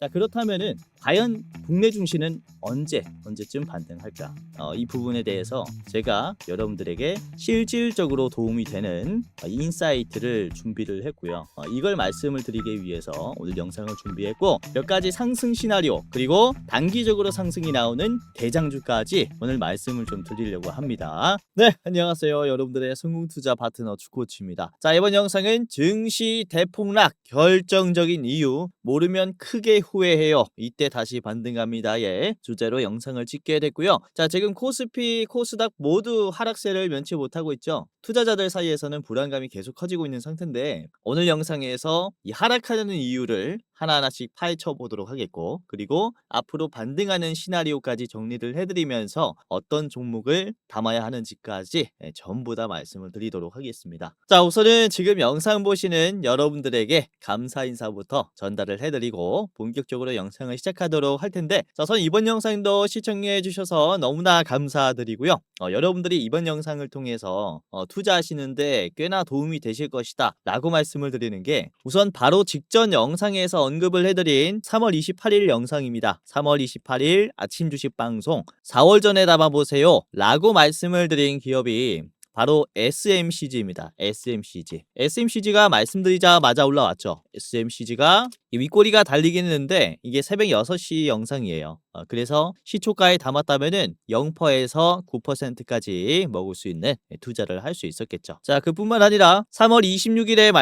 자, 그렇다면은 과연 국내 증시는 언제쯤 반등할까? 이 부분에 대해서 제가 여러분들에게 실질적으로 도움이 되는 인사이트를 준비를 했고요. 이걸 말씀을 드리기 위해서 오늘 영상을 준비했고, 몇 가지 상승 시나리오 그리고 단기적으로 상승이 나오는 대장주까지 오늘 말씀을 좀 드리려고 합니다. 네, 안녕하세요. 여러분들의 성공투자 파트너 주코치입니다. 자, 이번 영상은 증시 대폭락 결정적인 이유 모르면 크게 후회해요. 이때 다시 반등합니다의 주제로 영상을 찍게 됐고요. 자, 지금 코스피, 코스닥 모두 하락세를 면치 못하고 있죠. 투자자들 사이에서는 불안감이 계속 커지고 있는 상태인데, 오늘 영상에서 이 하락하는 이유를 하나하나씩 파헤쳐 보도록 하겠고, 그리고 앞으로 반등하는 시나리오까지 정리를 해드리면서 어떤 종목을 담아야 하는지까지 전부 다 말씀을 드리도록 하겠습니다. 자, 우선은 지금 영상 보시는 여러분들에게 감사 인사부터 전달을 해드리고 본격적으로 영상을 시작하도록 할 텐데, 자, 우선 이번 영상도 시청해 주셔서 너무나 감사드리고요. 여러분들이 이번 영상을 통해서 투자하시는데 꽤나 도움이 되실 것이다 라고 말씀을 드리는 게, 우선 바로 직전 영상에서 언급을 해드린 3월 28일 영상입니다. 3월 28일 아침 주식 방송 4월 전에 담아보세요 라고 말씀을 드린 기업이 바로 SMCG입니다. SMCG가 말씀드리자마자 올라왔죠. SMCG가 윗꼬리가 달리긴 했는데 이게 새벽 6시 영상이에요. 그래서 시초가에 담았다면은 0%에서 9%까지 먹을 수 있는 투자를 할 수 있었겠죠. 자, 그뿐만 아니라 3월 26일에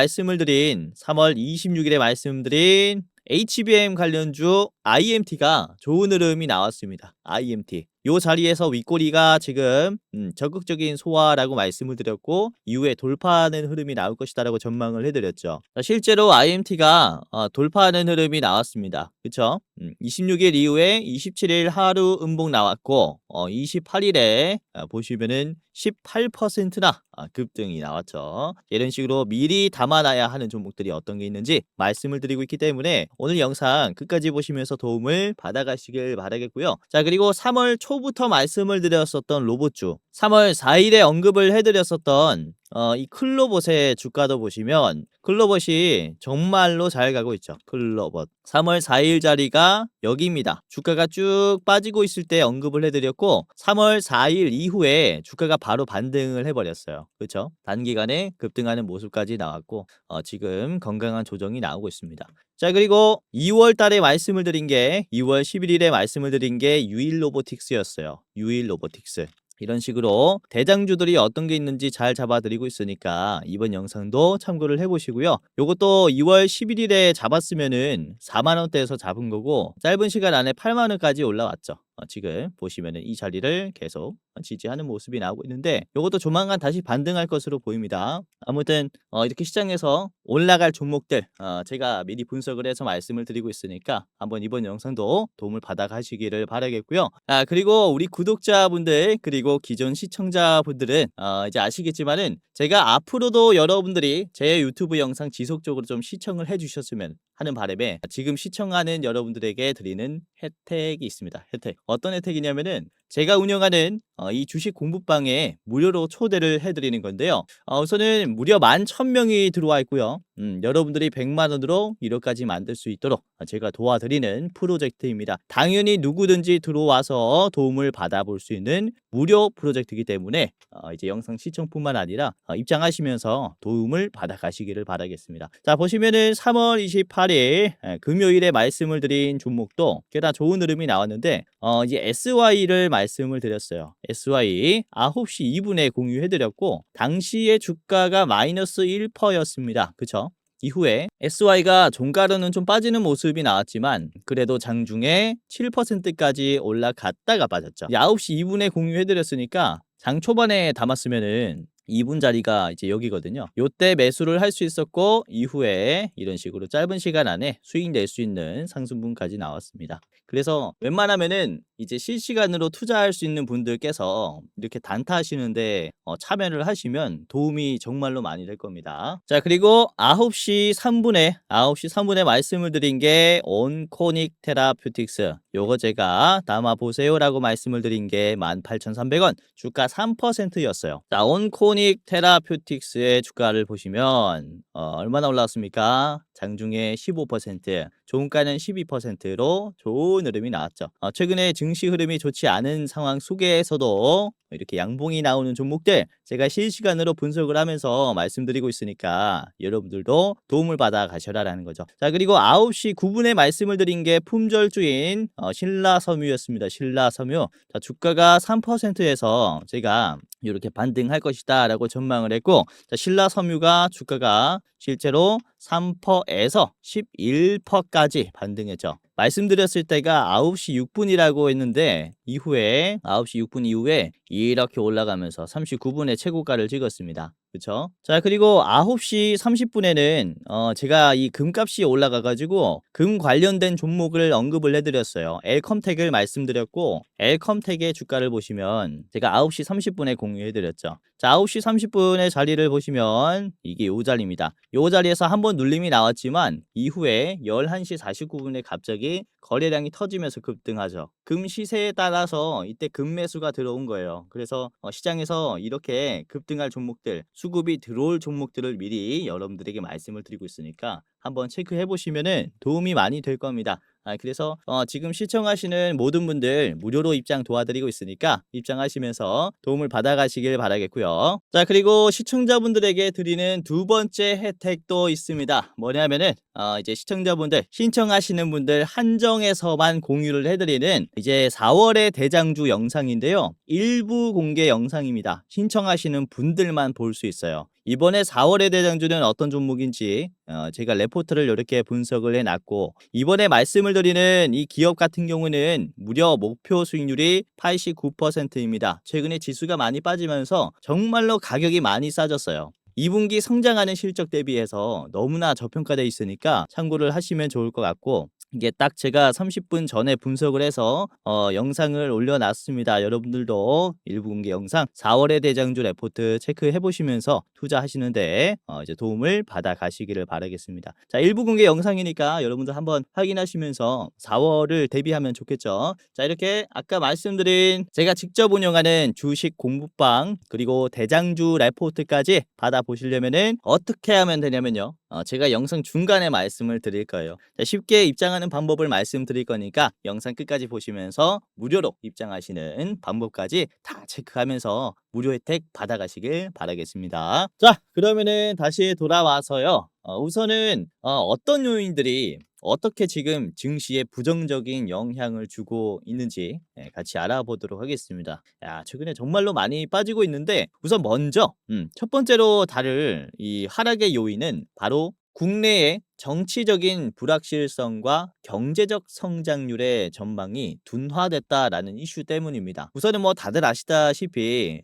말씀드린 HBM 관련주 IMT가 좋은 흐름이 나왔습니다. IMT. 요 자리에서 윗꼬리가 지금 적극적인 소화라고 말씀을 드렸고, 이후에 돌파하는 흐름이 나올 것이다라고 전망을 해드렸죠. 실제로 IMT가 돌파하는 흐름이 나왔습니다. 그쵸? 26일 이후에 27일 하루 음봉 나왔고, 28일에 보시면은 18%나 급등이 나왔죠. 이런 식으로 미리 담아놔야 하는 종목들이 어떤 게 있는지 말씀을 드리고 있기 때문에 오늘 영상 끝까지 보시면서 도움을 받아가시길 바라겠고요. 자, 그리고 3월 초부터 말씀을 드렸었던 로봇주, 3월 4일에 언급을 해드렸었던 이 클로봇의 주가도 보시면 클로봇이 정말로 잘 가고 있죠. 클로봇 3월 4일 자리가 여기입니다. 주가가 쭉 빠지고 있을 때 언급을 해드렸고, 3월 4일 이후에 주가가 바로 반등을 해버렸어요. 그렇죠? 단기간에 급등하는 모습까지 나왔고, 지금 건강한 조정이 나오고 있습니다. 자, 그리고 2월 달에 말씀을 드린 게, 2월 11일에 말씀을 드린 게 유일로보틱스였어요. 유일로보틱스. 이런 식으로 대장주들이 어떤 게 있는지 잘 잡아드리고 있으니까 이번 영상도 참고를 해보시고요. 요것도 2월 11일에 잡았으면은 4만원대에서 잡은 거고, 짧은 시간 안에 8만원까지 올라왔죠. 지금 보시면은 이 자리를 계속 지지하는 모습이 나오고 있는데, 요것도 조만간 다시 반등할 것으로 보입니다. 아무튼 이렇게 시장에서 올라갈 종목들 제가 미리 분석을 해서 말씀을 드리고 있으니까 한번 이번 영상도 도움을 받아 가시기를 바라겠고요. 그리고 우리 구독자분들 그리고 기존 시청자분들은 이제 아시겠지만은, 제가 앞으로도 여러분들이 제 유튜브 영상 지속적으로 좀 시청을 해주셨으면 하는 바람에 지금 시청하는 여러분들에게 드리는 혜택이 있습니다. 혜택. 어떤 혜택이냐면은, 제가 운영하는 이 주식 공부방에 무료로 초대를 해드리는 건데요. 우선은 무려 11,000명이 들어와 있고요. 여러분들이 100만원으로 1억까지 만들 수 있도록 제가 도와드리는 프로젝트입니다. 당연히 누구든지 들어와서 도움을 받아볼 수 있는 무료 프로젝트이기 때문에 이제 영상 시청뿐만 아니라 입장하시면서 도움을 받아가시기를 바라겠습니다. 자, 보시면은 3월 28일 금요일에 말씀을 드린 종목도 꽤나 좋은 흐름이 나왔는데, 이제 SY를 말씀을 드렸어요. SY 9시 2분에 공유해드렸고, 당시의 주가가 마이너스 1%였습니다. 그쵸? 이후에 SY가 종가로는 좀 빠지는 모습이 나왔지만 그래도 장중에 7%까지 올라갔다가 빠졌죠. 9시 2분에 공유해드렸으니까 장 초반에 담았으면은 2분 자리가 이제 여기거든요. 요때 매수를 할 수 있었고, 이후에 이런 식으로 짧은 시간 안에 수익 낼 수 있는 상승분까지 나왔습니다. 그래서 웬만하면은 이제 실시간으로 투자할 수 있는 분들께서 이렇게 단타 하시는데 참여를 하시면 도움이 정말로 많이 될 겁니다. 자, 그리고 9시 3분에 말씀을 드린 게 온코닉 테라퓨틱스, 요거 제가 담아보세요 라고 말씀을 드린 게 18,300원, 주가 3%였어요. 자, 온코닉 테라퓨틱스의 주가를 보시면 얼마나 올라왔습니까? 장중에 15%, 종가는 12%로 좋은 흐름이 나왔죠. 최근에 증시 흐름이 좋지 않은 상황 속에서도 이렇게 양봉이 나오는 종목들 제가 실시간으로 분석을 하면서 말씀드리고 있으니까 여러분들도 도움을 받아 가셔라라는 거죠. 자, 그리고 9시 9분에 말씀을 드린 게 품절주인 신라섬유였습니다. 신라섬유. 자, 주가가 3%에서 제가 이렇게 반등할 것이다 라고 전망을 했고, 자, 신라섬유가 주가가 실제로 3%에서 11%까지 반등했죠. 말씀드렸을 때가 9시 6분이라고 했는데 이후에 9시 6분 이후에 이렇게 올라가면서 39분에 최고가를 찍었습니다. 그쵸? 자, 그리고 9시 30분에는 제가 이 금값이 올라가 가지고 금 관련된 종목을 언급을 해드렸어요. 엘컴텍을 말씀드렸고, 엘컴텍의 주가를 보시면 제가 9시 30분에 공유해드렸죠. 자, 9시 30분의 자리를 보시면 이게 요 자리입니다. 요 자리에서 한번 눌림이 나왔지만 이후에 11시 49분에 갑자기 거래량이 터지면서 급등하죠. 금 시세에 따라서 이때 급매수가 들어온 거예요. 그래서 시장에서 이렇게 급등할 종목들, 수급이 들어올 종목들을 미리 여러분들에게 말씀을 드리고 있으니까 한번 체크해 보시면은 도움이 많이 될 겁니다. 그래서 지금 시청하시는 모든 분들 무료로 입장 도와드리고 있으니까 입장하시면서 도움을 받아가시길 바라겠고요. 자, 그리고 시청자분들에게 드리는 두 번째 혜택도 있습니다. 뭐냐면은 이제 시청자분들 신청하시는 분들 한정해서만 공유를 해드리는 이제 4월의 대장주 영상인데요. 일부 공개 영상입니다. 신청하시는 분들만 볼 수 있어요. 이번에 4월의 대장주는 어떤 종목인지 제가 레포트를 이렇게 분석을 해놨고, 이번에 말씀을 드리는 이 기업 같은 경우는 무려 목표 수익률이 89%입니다. 최근에 지수가 많이 빠지면서 정말로 가격이 많이 싸졌어요. 2분기 성장하는 실적 대비해서 너무나 저평가되어 있으니까 참고를 하시면 좋을 것 같고, 이게 딱 제가 30분 전에 분석을 해서 영상을 올려놨습니다. 여러분들도 일부 공개 영상 4월의 대장주 레포트 체크해 보시면서 투자하시는데 이제 도움을 받아 가시기를 바라겠습니다. 자, 일부 공개 영상이니까 여러분들 한번 확인하시면서 4월을 대비하면 좋겠죠. 자, 이렇게 아까 말씀드린 제가 직접 운영하는 주식 공부방 그리고 대장주 레포트까지 받아 보시려면은 어떻게 하면 되냐면요. 제가 영상 중간에 말씀을 드릴 거예요. 자, 쉽게 입장하는 방법을 말씀드릴 거니까 영상 끝까지 보시면서 무료로 입장하시는 방법까지 다 체크하면서 무료 혜택 받아가시길 바라겠습니다. 자, 그러면은 다시 돌아와서요. 우선은 어떤 요인들이 어떻게 지금 증시에 부정적인 영향을 주고 있는지 같이 알아보도록 하겠습니다. 야, 최근에 정말로 많이 빠지고 있는데 우선 먼저 첫 번째로 다룰 이 하락의 요인은 바로 국내의 정치적인 불확실성과 경제적 성장률의 전망이 둔화됐다라는 이슈 때문입니다. 우선은 뭐 다들 아시다시피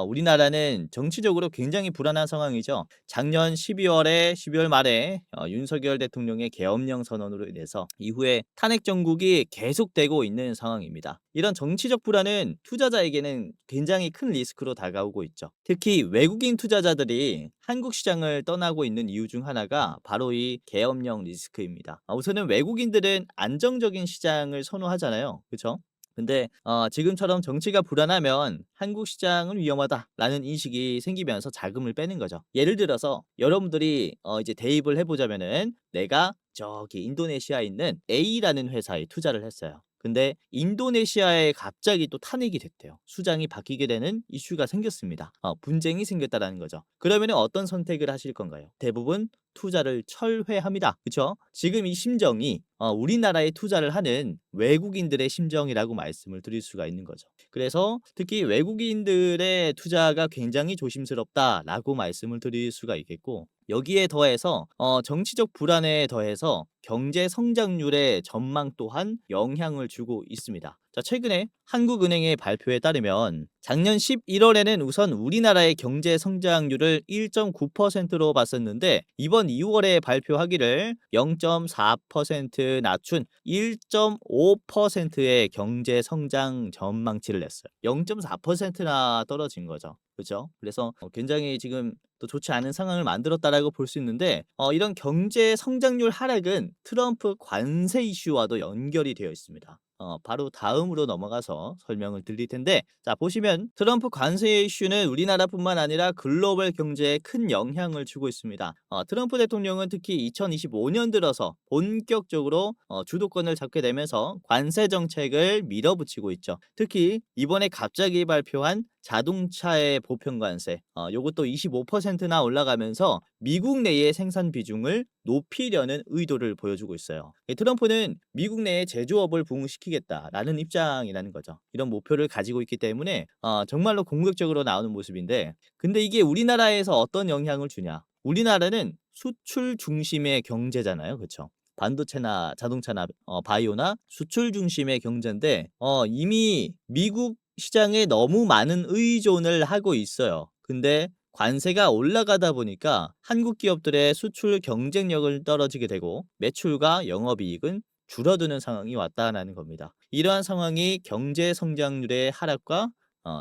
우리나라는 정치적으로 굉장히 불안한 상황이죠. 작년 12월 말에 윤석열 대통령의 계엄령 선언으로 인해서 이후에 탄핵 정국이 계속되고 있는 상황입니다. 이런 정치적 불안은 투자자에게는 굉장히 큰 리스크로 다가오고 있죠. 특히 외국인 투자자들이 한국 시장을 떠나고 있는 이유 중 하나가 바로 이 계엄령 리스크입니다. 우선은 외국인들은 안정적인 시장을 선호하잖아요. 그렇죠? 근데 지금처럼 정치가 불안하면 한국 시장은 위험하다라는 인식이 생기면서 자금을 빼는 거죠. 예를 들어서 여러분들이 이제 대입을 해보자면은 내가 저기 인도네시아에 있는 A라는 회사에 투자를 했어요. 근데 인도네시아에 갑자기 또 탄핵이 됐대요. 수장이 바뀌게 되는 이슈가 생겼습니다. 분쟁이 생겼다라는 거죠. 그러면 어떤 선택을 하실 건가요? 대부분 투자를 철회합니다. 그렇죠? 지금 이 심정이 우리나라에 투자를 하는 외국인들의 심정이라고 말씀을 드릴 수가 있는 거죠. 그래서 특히 외국인들의 투자가 굉장히 조심스럽다라고 말씀을 드릴 수가 있겠고, 여기에 더해서 정치적 불안에 더해서 경제 성장률의 전망 또한 영향을 주고 있습니다. 자, 최근에 한국은행의 발표에 따르면 작년 11월에는 우선 우리나라의 경제 성장률을 1.9%로 봤었는데 이번 2월에 발표하기를 0.4% 낮춘 1.5%의 경제 성장 전망치를 냈어요. 0.4%나 떨어진 거죠. 그렇죠? 그래서 굉장히 지금 또 좋지 않은 상황을 만들었다라고 볼 수 있는데 이런 경제 성장률 하락은 트럼프 관세 이슈와도 연결이 되어 있습니다. 바로 다음으로 넘어가서 설명을 드릴 텐데, 자 보시면 트럼프 관세 이슈는 우리나라뿐만 아니라 글로벌 경제에 큰 영향을 주고 있습니다. 트럼프 대통령은 특히 2025년 들어서 본격적으로 주도권을 잡게 되면서 관세 정책을 밀어붙이고 있죠. 특히 이번에 갑자기 발표한 자동차의 보편 관세, 요것도 25%나 올라가면서 미국 내의 생산 비중을 높이려는 의도를 보여주고 있어요. 트럼프는 미국 내의 제조업을 부흥시키겠다라는 입장이라는 거죠. 이런 목표를 가지고 있기 때문에 정말로 공격적으로 나오는 모습인데, 근데 이게 우리나라에서 어떤 영향을 주냐? 우리나라는 수출 중심의 경제잖아요, 그렇죠? 반도체나 자동차나 바이오나 수출 중심의 경제인데, 이미 미국 시장에 너무 많은 의존을 하고 있어요. 근데 관세가 올라가다 보니까 한국 기업들의 수출 경쟁력을 떨어지게 되고 매출과 영업이익은 줄어드는 상황이 왔다라는 겁니다. 이러한 상황이 경제 성장률의 하락과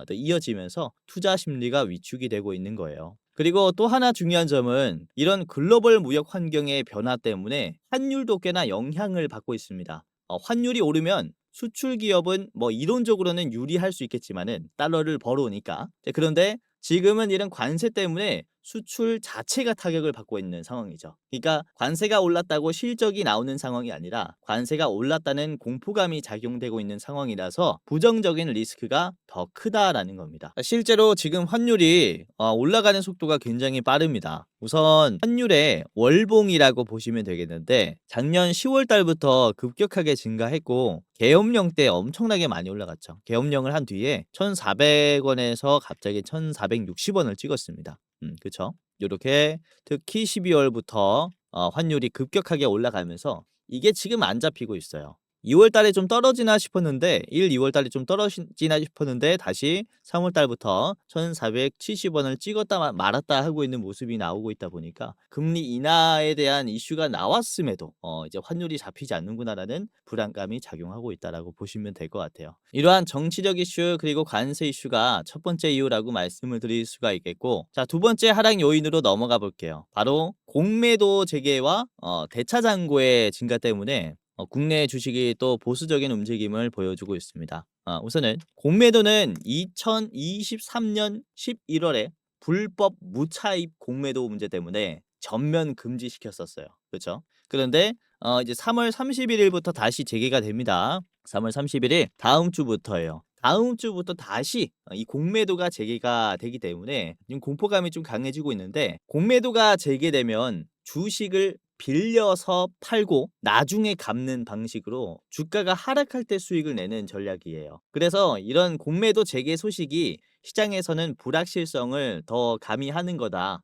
또 이어지면서 투자 심리가 위축이 되고 있는 거예요. 그리고 또 하나 중요한 점은 이런 글로벌 무역 환경의 변화 때문에 환율도 꽤나 영향을 받고 있습니다. 환율이 오르면 수출 기업은 뭐 이론적으로는 유리할 수 있겠지만은 달러를 벌어오니까. 그런데 지금은 이런 관세 때문에 수출 자체가 타격을 받고 있는 상황이죠. 그러니까 관세가 올랐다고 실적이 나오는 상황이 아니라 관세가 올랐다는 공포감이 작용되고 있는 상황이라서 부정적인 리스크가 더 크다라는 겁니다. 실제로 지금 환율이 올라가는 속도가 굉장히 빠릅니다. 우선 환율의 월봉이라고 보시면 되겠는데, 작년 10월 달부터 급격하게 증가했고 계엄령 때 엄청나게 많이 올라갔죠. 계엄령을 한 뒤에 1,400원에서 갑자기 1,460원을 찍었습니다. 그쵸? 요렇게 특히 12월부터 환율이 급격하게 올라가면서 이게 지금 안 잡히고 있어요. 2월 달에 좀 떨어지나 싶었는데 2월 달에 좀 떨어지나 싶었는데 다시 3월 달부터 1,470원을 찍었다 말았다 하고 있는 모습이 나오고 있다 보니까 금리 인하에 대한 이슈가 나왔음에도 이제 환율이 잡히지 않는구나라는 불안감이 작용하고 있다라고 보시면 될 것 같아요. 이러한 정치적 이슈 그리고 관세 이슈가 첫 번째 이유라고 말씀을 드릴 수가 있겠고, 자, 두 번째 하락 요인으로 넘어가 볼게요. 바로 공매도 재개와 대차 잔고의 증가 때문에 국내 주식이 또 보수적인 움직임을 보여주고 있습니다. 우선은 공매도는 2023년 11월에 불법 무차입 공매도 문제 때문에 전면 금지시켰었어요. 그렇죠? 그런데 이제 3월 31일부터 다시 재개가 됩니다. 3월 31일 다음 주부터예요. 다음 주부터 다시 이 공매도가 재개가 되기 때문에 지금 공포감이 좀 강해지고 있는데, 공매도가 재개되면 주식을 빌려서 팔고 나중에 갚는 방식으로 주가가 하락할 때 수익을 내는 전략이에요. 그래서 이런 공매도 재개 소식이 시장에서는 불확실성을 더 가미하는 거다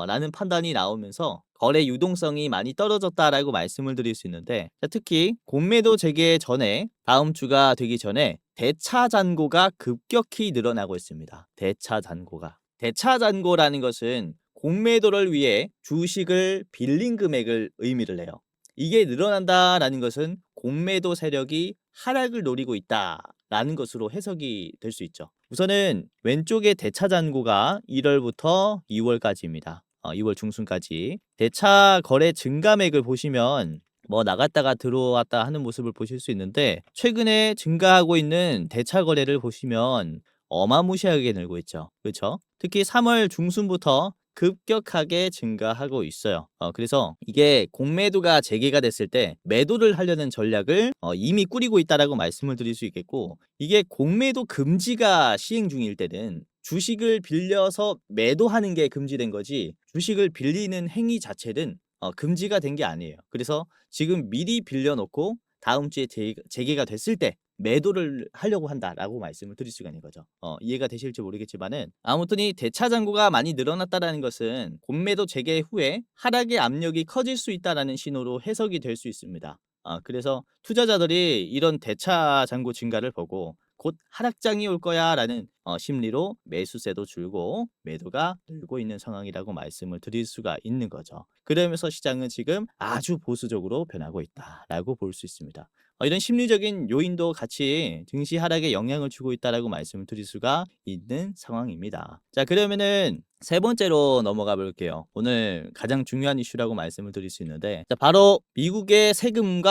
라는 판단이 나오면서 거래 유동성이 많이 떨어졌다라고 말씀을 드릴 수 있는데, 자, 특히 공매도 재개 전에 다음 주가 되기 전에 대차 잔고가 급격히 늘어나고 있습니다. 대차 잔고가. 대차 잔고라는 것은 공매도를 위해 주식을 빌린 금액을 의미를 해요. 이게 늘어난다라는 것은 공매도 세력이 하락을 노리고 있다라는 것으로 해석이 될 수 있죠. 우선은 왼쪽의 대차 잔고가 1월부터 2월까지입니다. 2월 중순까지 대차 거래 증가액을 보시면 뭐 나갔다가 들어왔다 하는 모습을 보실 수 있는데, 최근에 증가하고 있는 대차 거래를 보시면 어마무시하게 늘고 있죠. 그렇죠? 특히 3월 중순부터 급격하게 증가하고 있어요. 그래서 이게 공매도가 재개가 됐을 때 매도를 하려는 전략을 이미 꾸리고 있다라고 말씀을 드릴 수 있겠고, 이게 공매도 금지가 시행 중일 때는 주식을 빌려서 매도하는 게 금지된 거지 주식을 빌리는 행위 자체는 금지가 된 게 아니에요. 그래서 지금 미리 빌려놓고 다음 주에 재개가 됐을 때 매도를 하려고 한다라고 말씀을 드릴 수가 있는 거죠. 이해가 되실지 모르겠지만은 아무튼 이 대차 잔고가 많이 늘어났다라는 것은 공매도 재개 후에 하락의 압력이 커질 수 있다라는 신호로 해석이 될 수 있습니다. 그래서 투자자들이 이런 대차 잔고 증가를 보고 곧 하락장이 올 거야라는 심리로 매수세도 줄고 매도가 늘고 있는 상황이라고 말씀을 드릴 수가 있는 거죠. 그러면서 시장은 지금 아주 보수적으로 변하고 있다라고 볼 수 있습니다. 이런 심리적인 요인도 같이 증시 하락에 영향을 주고 있다라고 말씀을 드릴 수가 있는 상황입니다. 자, 그러면은 세 번째로 넘어가 볼게요. 오늘 가장 중요한 이슈라고 말씀을 드릴 수 있는데, 자, 바로 미국의 세금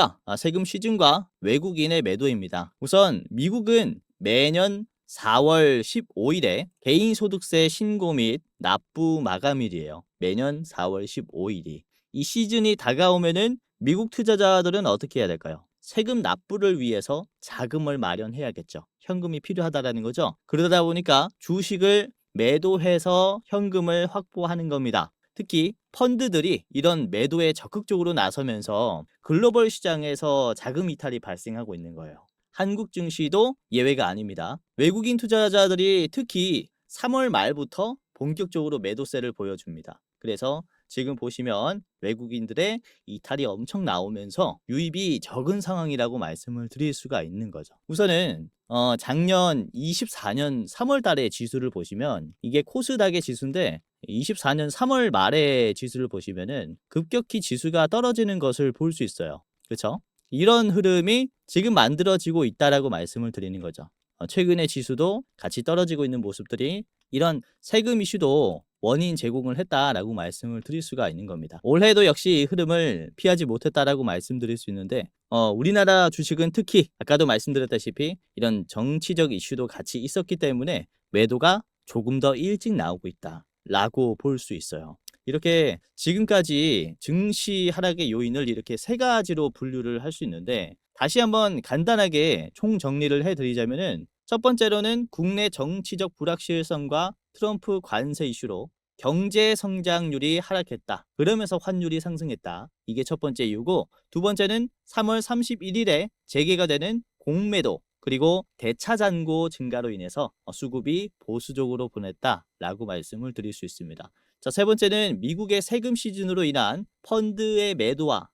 시즌과 외국인의 매도입니다. 우선 미국은 매년 4월 15일에 개인소득세 신고 및 납부 마감일이에요. 매년 4월 15일이. 이 시즌이 다가오면은 미국 투자자들은 어떻게 해야 될까요? 세금 납부를 위해서 자금을 마련해야겠죠. 현금이 필요하다라는 거죠. 그러다 보니까 주식을 매도해서 현금을 확보하는 겁니다. 특히 펀드들이 이런 매도에 적극적으로 나서면서 글로벌 시장에서 자금 이탈이 발생하고 있는 거예요. 한국 증시도 예외가 아닙니다. 외국인 투자자들이 특히 3월 말부터 본격적으로 매도세를 보여줍니다. 그래서 지금 보시면 외국인들의 이탈이 엄청 나오면서 유입이 적은 상황이라고 말씀을 드릴 수가 있는 거죠. 우선은 작년 24년 3월 달의 지수를 보시면 이게 코스닥의 지수인데 24년 3월 말의 지수를 보시면은 급격히 지수가 떨어지는 것을 볼 수 있어요. 그렇죠? 이런 흐름이 지금 만들어지고 있다라고 말씀을 드리는 거죠. 최근에 지수도 같이 떨어지고 있는 모습들이 이런 세금 이슈도 원인 제공을 했다라고 말씀을 드릴 수가 있는 겁니다. 올해도 역시 이 흐름을 피하지 못했다라고 말씀드릴 수 있는데 우리나라 주식은 특히 아까도 말씀드렸다시피 이런 정치적 이슈도 같이 있었기 때문에 매도가 조금 더 일찍 나오고 있다라고 볼 수 있어요. 이렇게 지금까지 증시 하락의 요인을 이렇게 세 가지로 분류를 할 수 있는데 다시 한번 간단하게 총정리를 해드리자면은 첫 번째로는 국내 정치적 불확실성과 트럼프 관세 이슈로 경제 성장률이 하락했다. 그러면서 환율이 상승했다. 이게 첫 번째 이유고, 두 번째는 3월 31일에 재개가 되는 공매도 그리고 대차 잔고 증가로 인해서 수급이 보수적으로 보냈다라고 말씀을 드릴 수 있습니다. 자, 세 번째는 미국의 세금 시즌으로 인한 펀드의 매도와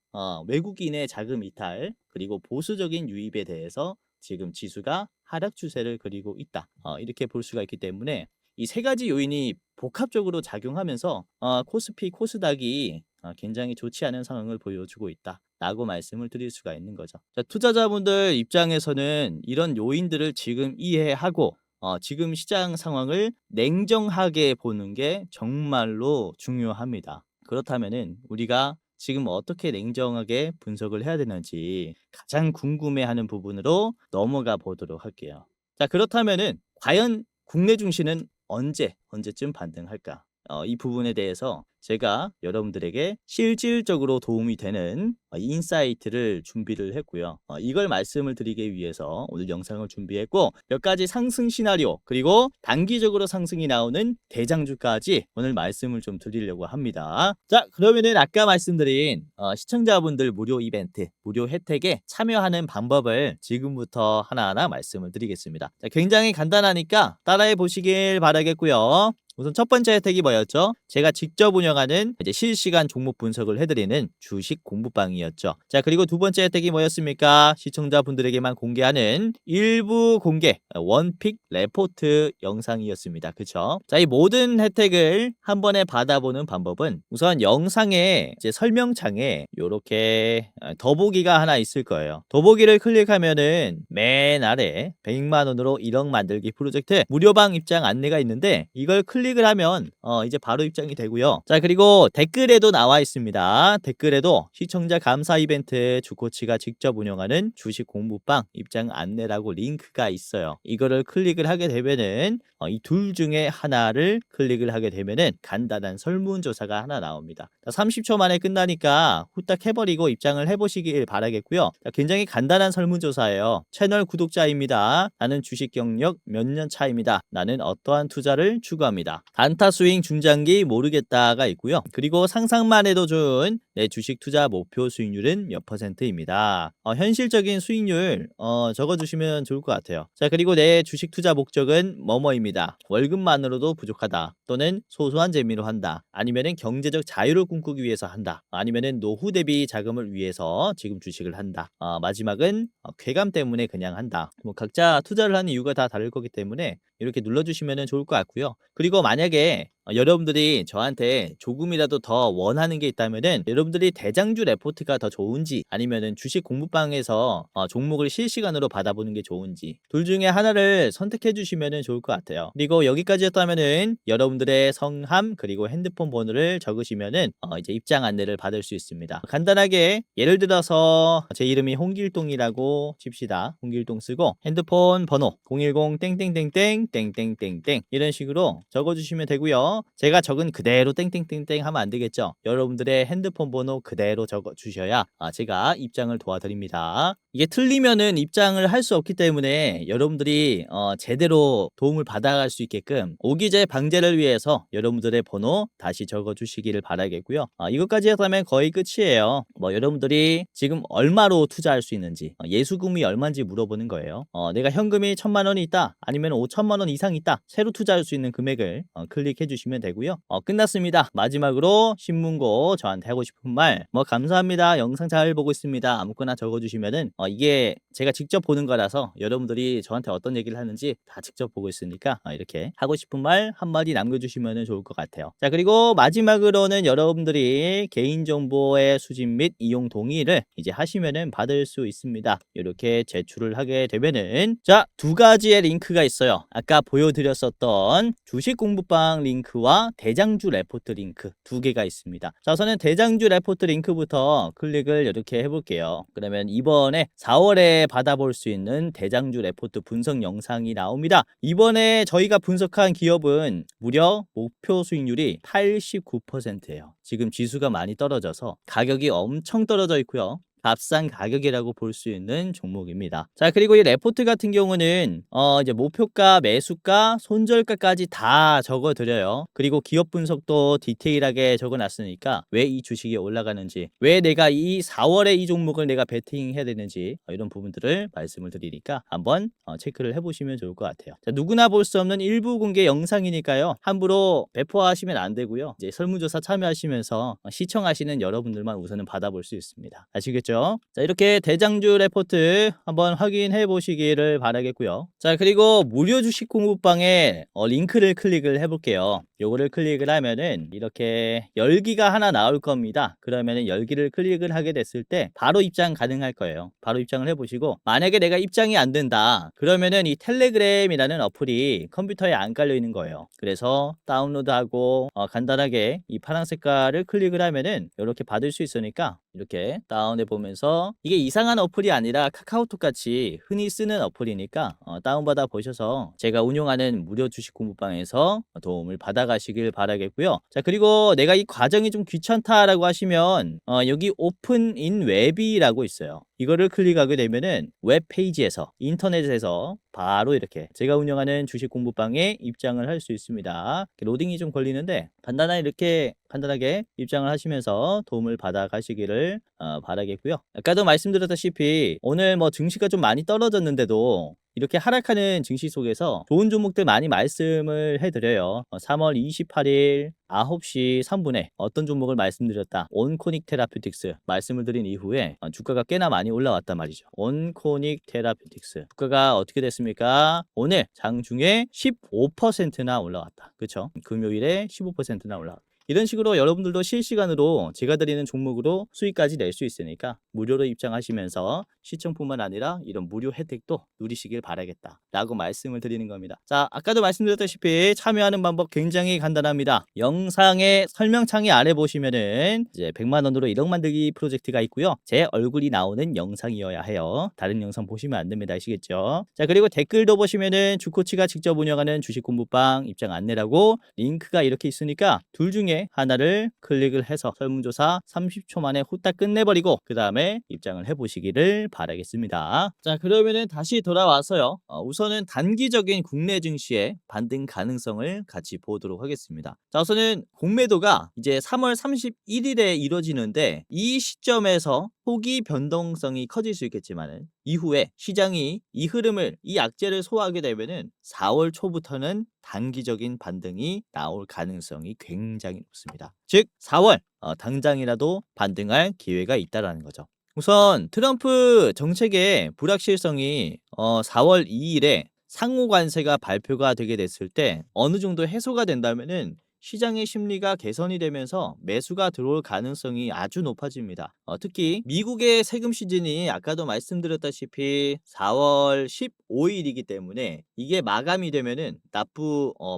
외국인의 자금 이탈 그리고 보수적인 유입에 대해서 지금 지수가 하락 추세를 그리고 있다. 이렇게 볼 수가 있기 때문에 이 세 가지 요인이 복합적으로 작용하면서 코스피, 코스닥이 굉장히 좋지 않은 상황을 보여주고 있다라고 말씀을 드릴 수가 있는 거죠. 자, 투자자분들 입장에서는 이런 요인들을 지금 이해하고 지금 시장 상황을 냉정하게 보는 게 정말로 중요합니다. 그렇다면은 우리가 지금 어떻게 냉정하게 분석을 해야 되는지 가장 궁금해하는 부분으로 넘어가 보도록 할게요. 자, 그렇다면은 과연 국내 증시는 언제쯤 반등할까? 이 부분에 대해서 제가 여러분들에게 실질적으로 도움이 되는 인사이트를 준비를 했고요. 이걸 말씀을 드리기 위해서 오늘 영상을 준비했고, 몇 가지 상승 시나리오 그리고 단기적으로 상승이 나오는 대장주까지 오늘 말씀을 좀 드리려고 합니다. 자, 그러면은 아까 말씀드린 시청자분들 무료 이벤트, 무료 혜택에 참여하는 방법을 지금부터 하나하나 말씀을 드리겠습니다. 자, 굉장히 간단하니까 따라해 보시길 바라겠고요. 우선 첫 번째 혜택이 뭐였죠? 제가 직접 운영하는 이제 실시간 종목 분석을 해드리는 주식 공부방이었죠. 자, 그리고 두 번째 혜택이 뭐였습니까? 시청자분들에게만 공개하는 일부 공개 원픽 레포트 영상이었습니다. 그쵸? 자, 이 모든 혜택을 한 번에 받아보는 방법은 우선 영상의 이제 설명창에 이렇게 더보기가 하나 있을 거예요. 더보기를 클릭하면은 맨 아래 100만 원으로 1억 만들기 프로젝트 무료방 입장 안내가 있는데 이걸 클릭을 하면 이제 바로 입장이 되고요. 자, 그리고 댓글에도 나와 있습니다. 댓글에도 시청자 감사 이벤트 주코치가 직접 운영하는 주식 공부방 입장 안내라고 링크가 있어요. 이거를 클릭을 하게 되면은 이 둘 중에 하나를 클릭을 하게 되면은 간단한 설문조사가 하나 나옵니다. 30초 만에 끝나니까 후딱 해버리고 입장을 해보시길 바라겠고요. 자, 굉장히 간단한 설문조사예요. 채널 구독자입니다. 나는 주식 경력 몇 년 차입니다. 나는 어떠한 투자를 추구합니다. 단타 스윙 중장기 모르겠다가 있고요. 그리고 상상만 해도 좋은 내 주식 투자 목표 수익률은 몇 %입니다. 현실적인 수익률 적어주시면 좋을 것 같아요. 자, 그리고 내 주식 투자 목적은 뭐뭐입니다. 월급만으로도 부족하다. 또는 소소한 재미로 한다. 아니면은 경제적 자유를 꿈꾸기 위해서 한다. 아니면은 노후 대비 자금을 위해서 지금 주식을 한다. 마지막은 쾌감 때문에 그냥 한다. 뭐 각자 투자를 하는 이유가 다 다를 거기 때문에 이렇게 눌러주시면 좋을 것 같고요. 그리고 만약에 여러분들이 저한테 조금이라도 더 원하는 게 있다면은 여러분들이 대장주 레포트가 더 좋은지 아니면은 주식 공부방에서 종목을 실시간으로 받아보는 게 좋은지 둘 중에 하나를 선택해 주시면은 좋을 것 같아요. 그리고 여기까지였다면은 여러분들의 성함 그리고 핸드폰 번호를 적으시면은 이제 입장 안내를 받을 수 있습니다. 간단하게 예를 들어서 제 이름이 홍길동이라고 칩시다. 홍길동 쓰고 핸드폰 번호 010 땡땡땡땡 땡땡땡땡 이런 식으로 적어주시면 되고요. 제가 적은 그대로 땡땡땡땡 하면 안 되겠죠. 여러분들의 핸드폰 번호 그대로 적어주셔야 제가 입장을 도와드립니다. 이게 틀리면은 입장을 할 수 없기 때문에 여러분들이 제대로 도움을 받아갈 수 있게끔 오기재 방제를 위해서 여러분들의 번호 다시 적어주시기를 바라겠고요. 이것까지 했다면 거의 끝이에요. 여러분들이 지금 얼마로 투자할 수 있는지 예수금이 얼마인지 물어보는 거예요. 내가 현금이 1,000만 원이 있다 아니면 5천만 원 이상 있다 새로 투자할 수 있는 금액을 클릭해 주시면 되고요. 끝났습니다. 마지막으로 신문고 저한테 하고 싶은 말 감사합니다. 영상 잘 보고 있습니다. 아무거나 적어주시면은 이게 제가 직접 보는 거라서 여러분들이 저한테 어떤 얘기를 하는지 다 직접 보고 있으니까 이렇게 하고 싶은 말 한마디 남겨주시면 좋을 것 같아요. 자, 그리고 마지막으로는 여러분들이 개인정보의 수집 및 이용 동의를 이제 하시면은 받을 수 있습니다. 이렇게 제출을 하게 되면은 자, 두 가지의 링크가 있어요. 아까 보여드렸었던 주식 공부방 링크와 대장주 레포트 링크 두 개가 있습니다. 자, 우선은 대장주 레포트 링크부터 클릭을 이렇게 해볼게요. 그러면 이번에 4월에 받아볼 수 있는 대장주 레포트 분석 영상이 나옵니다. 이번에 저희가 분석한 기업은 무려 목표 수익률이 89%예요. 지금 지수가 많이 떨어져서 가격이 엄청 떨어져 있고요. 값싼 가격이라고 볼 수 있는 종목입니다. 자, 그리고 이 레포트 같은 경우는 이제 목표가, 매수가, 손절가까지 다 적어드려요. 그리고 기업 분석도 디테일하게 적어놨으니까 왜 이 주식이 올라가는지, 왜 내가 이 4월에 이 종목을 내가 베팅해야 되는지 이런 부분들을 말씀을 드리니까 한번 체크를 해보시면 좋을 것 같아요. 자, 누구나 볼 수 없는 일부 공개 영상이니까요. 함부로 배포하시면 안 되고요. 이제 설문조사 참여하시면서 시청하시는 여러분들만 우선은 받아볼 수 있습니다. 아시겠죠? 자, 이렇게 대장주 레포트 한번 확인해 보시기를 바라겠고요. 자, 그리고 무료 주식 공부방에 링크를 클릭을 해볼게요. 요거를 클릭을 하면은 이렇게 열기가 하나 나올 겁니다. 그러면은 열기를 클릭을 하게 됐을 때 바로 입장 가능할 거예요. 바로 입장을 해보시고 만약에 내가 입장이 안 된다 그러면은 이 텔레그램이라는 어플이 컴퓨터에 안 깔려 있는 거예요. 그래서 다운로드하고 간단하게 이 파란 색깔을 클릭을 하면은 이렇게 받을 수 있으니까 이렇게 다운해 보면서 이게 이상한 어플이 아니라 카카오톡 같이 흔히 쓰는 어플이니까 다운받아 보셔서 제가 운영하는 무료 주식 공부방에서 도움을 받아가시길 바라겠고요. 자, 그리고 내가 이 과정이 좀 귀찮다라고 하시면 여기 오픈 인 웹이라고 있어요. 이거를 클릭하게 되면은 웹페이지에서 인터넷에서 바로 이렇게 제가 운영하는 주식 공부방에 입장을 할 수 있습니다. 로딩이 좀 걸리는데 간단하게 입장을 하시면서 도움을 받아 가시기를 바라겠고요. 아까도 말씀드렸다시피 오늘 증시가 좀 많이 떨어졌는데도 이렇게 하락하는 증시 속에서 좋은 종목들 많이 말씀을 해드려요. 3월 28일 9시 3분에 어떤 종목을 말씀드렸다. 온코닉 테라퓨틱스 말씀을 드린 이후에 주가가 꽤나 많이 올라왔단 말이죠. 온코닉 테라퓨틱스 주가가 어떻게 됐습니까? 오늘 장중에 15%나 올라왔다. 그렇죠? 금요일에 15%나 올라왔다. 이런 식으로 여러분들도 실시간으로 제가 드리는 종목으로 수익까지 낼 수 있으니까 무료로 입장하시면서 시청뿐만 아니라 이런 무료 혜택도 누리시길 바라겠다 라고 말씀을 드리는 겁니다. 자, 아까도 말씀드렸다시피 참여하는 방법 굉장히 간단합니다. 영상의 설명창에 아래 보시면은 이제 100만 원으로 1억 만들기 프로젝트가 있고요. 제 얼굴이 나오는 영상이어야 해요. 다른 영상 보시면 안 됩니다. 아시겠죠? 자, 그리고 댓글도 보시면은 주코치가 직접 운영하는 주식 공부방 입장 안내라고 링크가 이렇게 있으니까 둘 중에 하나를 클릭을 해서 설문조사 30초 만에 후딱 끝내버리고 그 다음에 입장을 해보시기를 바라겠습니다. 자, 그러면은 다시 돌아와서요. 우선은 단기적인 국내 증시의 반등 가능성을 같이 보도록 하겠습니다. 자, 우선은 공매도가 이제 3월 31일에 이루어지는데 이 시점에서 초기 변동성이 커질 수 있겠지만은 이후에 시장이 이 흐름을 이 악재를 소화하게 되면은 4월 초부터는 단기적인 반등이 나올 가능성이 굉장히 높습니다. 즉 4월 당장이라도 반등할 기회가 있다라는 거죠. 우선 트럼프 정책의 불확실성이 4월 2일에 상호 관세가 발표가 되게 됐을 때 어느 정도 해소가 된다면은 시장의 심리가 개선이 되면서 매수가 들어올 가능성이 아주 높아집니다. 특히 미국의 세금 시즌이 아까도 말씀드렸다시피 4월 15일이기 때문에 이게 마감이 되면은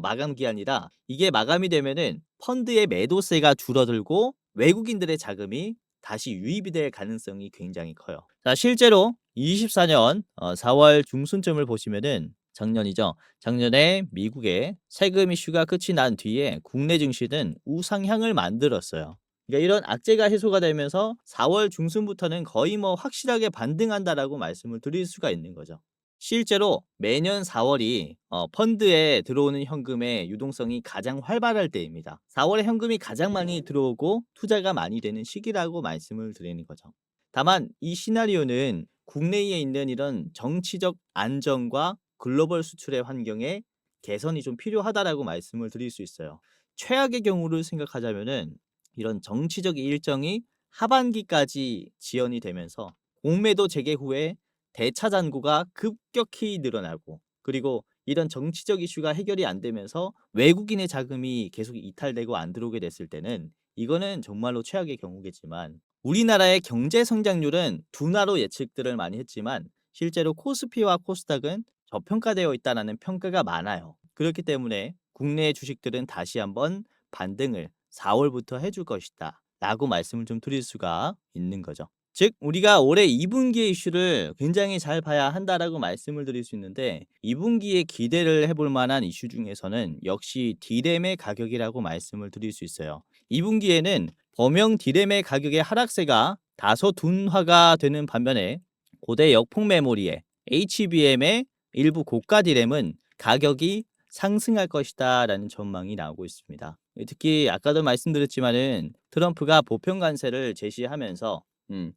마감 기한이라 이게 마감이 되면은 펀드의 매도세가 줄어들고 외국인들의 자금이 다시 유입이 될 가능성이 굉장히 커요. 자, 실제로 24년 4월 중순쯤을 보시면은 작년이죠. 작년에 미국의 세금 이슈가 끝이 난 뒤에 국내 증시는 우상향을 만들었어요. 그러니까 이런 악재가 해소가 되면서 4월 중순부터는 거의 뭐 확실하게 반등한다라고 말씀을 드릴 수가 있는 거죠. 실제로 매년 4월이 펀드에 들어오는 현금의 유동성이 가장 활발할 때입니다. 4월에 현금이 가장 많이 들어오고 투자가 많이 되는 시기라고 말씀을 드리는 거죠. 다만 이 시나리오는 국내에 있는 이런 정치적 안정과 글로벌 수출의 환경에 개선이 좀 필요하다라고 말씀을 드릴 수 있어요. 최악의 경우를 생각하자면은 이런 정치적 일정이 하반기까지 지연이 되면서 공매도 재개 후에 대차 잔고가 급격히 늘어나고, 그리고 이런 정치적 이슈가 해결이 안 되면서 외국인의 자금이 계속 이탈되고 안 들어오게 됐을 때는 이거는 정말로 최악의 경우겠지만, 우리나라의 경제 성장률은 둔화로 예측들을 많이 했지만 실제로 코스피와 코스닥은 저평가되어 있다는 평가가 많아요. 그렇기 때문에 국내 주식들은 다시 한번 반등을 4월부터 해줄 것이다 라고 말씀을 좀 드릴 수가 있는 거죠. 즉 우리가 올해 2분기의 이슈를 굉장히 잘 봐야 한다라고 말씀을 드릴 수 있는데, 2분기에 기대를 해볼 만한 이슈 중에서는 역시 디램의 가격이라고 말씀을 드릴 수 있어요. 2분기에는 범용 디램의 가격의 하락세가 다소 둔화가 되는 반면에 고대 역폭 메모리의 HBM의 일부 고가 디램은 가격이 상승할 것이다 라는 전망이 나오고 있습니다. 특히 아까도 말씀드렸지만은 트럼프가 보편 관세를 제시하면서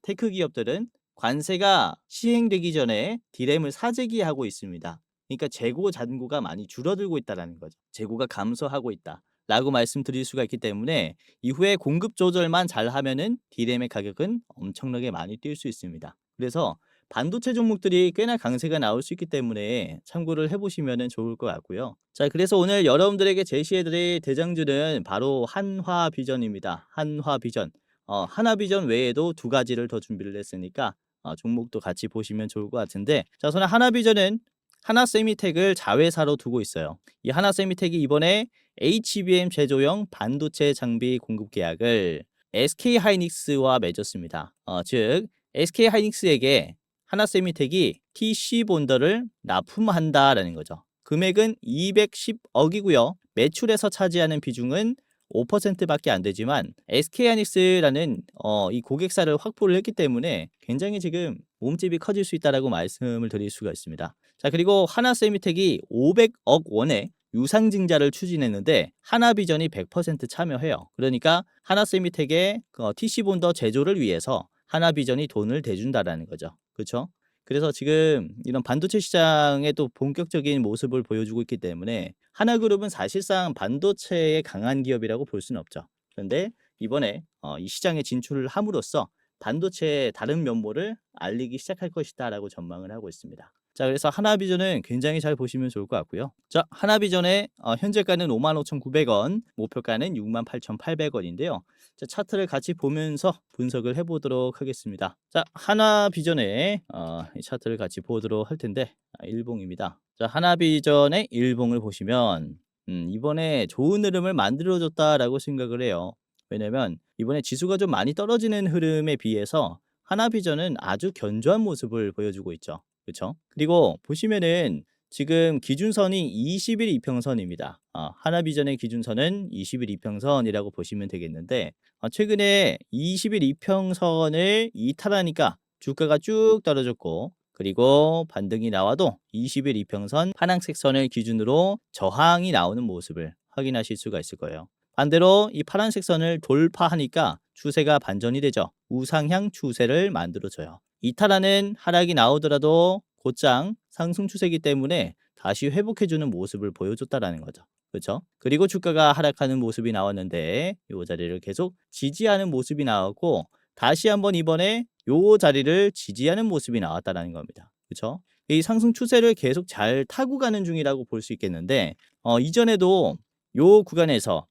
테크 기업들은 관세가 시행되기 전에 디램을 사재기하고 있습니다. 그러니까 재고 잔고가 많이 줄어들고 있다는 거죠. 재고가 감소하고 있다 라고 말씀드릴 수가 있기 때문에 이후에 공급 조절만 잘하면은 디램의 가격은 엄청나게 많이 뛸 수 있습니다. 그래서 반도체 종목들이 꽤나 강세가 나올 수 있기 때문에 참고를 해보시면 좋을 것 같고요. 자, 그래서 오늘 여러분들에게 제시해드릴 대장주는 바로 한화비전입니다. 한화비전. 하나비전 외에도 두 가지를 더 준비를 했으니까 종목도 같이 보시면 좋을 것 같은데, 자, 우선 하나비전은 하나세미텍을 자회사로 두고 있어요. 이 하나세미텍이 이번에 HBM 제조용 반도체 장비 공급 계약을 SK하이닉스와 맺었습니다. 즉 SK하이닉스에게 하나세미텍이 TC 본더를 납품한다라는 거죠. 금액은 210억이고요. 매출에서 차지하는 비중은 5%밖에 안 되지만 SK하이닉스라는 이 고객사를 확보를 했기 때문에 굉장히 지금 몸집이 커질 수 있다라고 말씀을 드릴 수가 있습니다. 자, 그리고 하나세미텍이 500억 원의 유상증자를 추진했는데 하나비전이 100% 참여해요. 그러니까 하나세미텍의 TC본더 제조를 위해서 하나비전이 돈을 대준다라는 거죠. 그렇죠? 그래서 지금 이런 반도체 시장에 또 본격적인 모습을 보여주고 있기 때문에 하나그룹은 사실상 반도체에 강한 기업이라고 볼 수는 없죠. 그런데 이번에 이 시장에 진출을 함으로써 반도체의 다른 면모를 알리기 시작할 것이다라고 전망을 하고 있습니다. 자, 그래서 하나비전은 굉장히 잘 보시면 좋을 것 같고요. 자, 하나비전의 현재가는 55,900원, 목표가는 68,800원인데요. 자, 차트를 같이 보면서 분석을 해보도록 하겠습니다. 자, 하나비전의 이 차트를 같이 보도록 할 텐데, 일봉입니다. 자, 하나비전의 일봉을 보시면 이번에 좋은 흐름을 만들어줬다라고 생각을 해요. 왜냐면 이번에 지수가 좀 많이 떨어지는 흐름에 비해서 하나비전은 아주 견조한 모습을 보여주고 있죠. 그렇죠? 그리고 보시면은 지금 기준선이 20일 이평선입니다. 하나비전의 기준선은 20일 이평선이라고 보시면 되겠는데, 최근에 20일 이평선을 이탈하니까 주가가 쭉 떨어졌고, 그리고 반등이 나와도 20일 이평선 파란색 선을 기준으로 저항이 나오는 모습을 확인하실 수가 있을 거예요. 반대로 이 파란색 선을 돌파하니까 추세가 반전이 되죠. 우상향 추세를 만들어줘요. 이탈하는 하락이 나오더라도 곧장 상승 추세이기 때문에 다시 회복해주는 모습을 보여줬다라는 거죠. 그렇죠? 그리고 주가가 하락하는 모습이 나왔는데 이 자리를 계속 지지하는 모습이 나왔고, 다시 한번 이번에 이 자리를 지지하는 모습이 나왔다라는 겁니다. 그렇죠? 이 상승 추세를 계속 잘 타고 가는 중이라고 볼 수 있겠는데, 이전에도 이 구간에서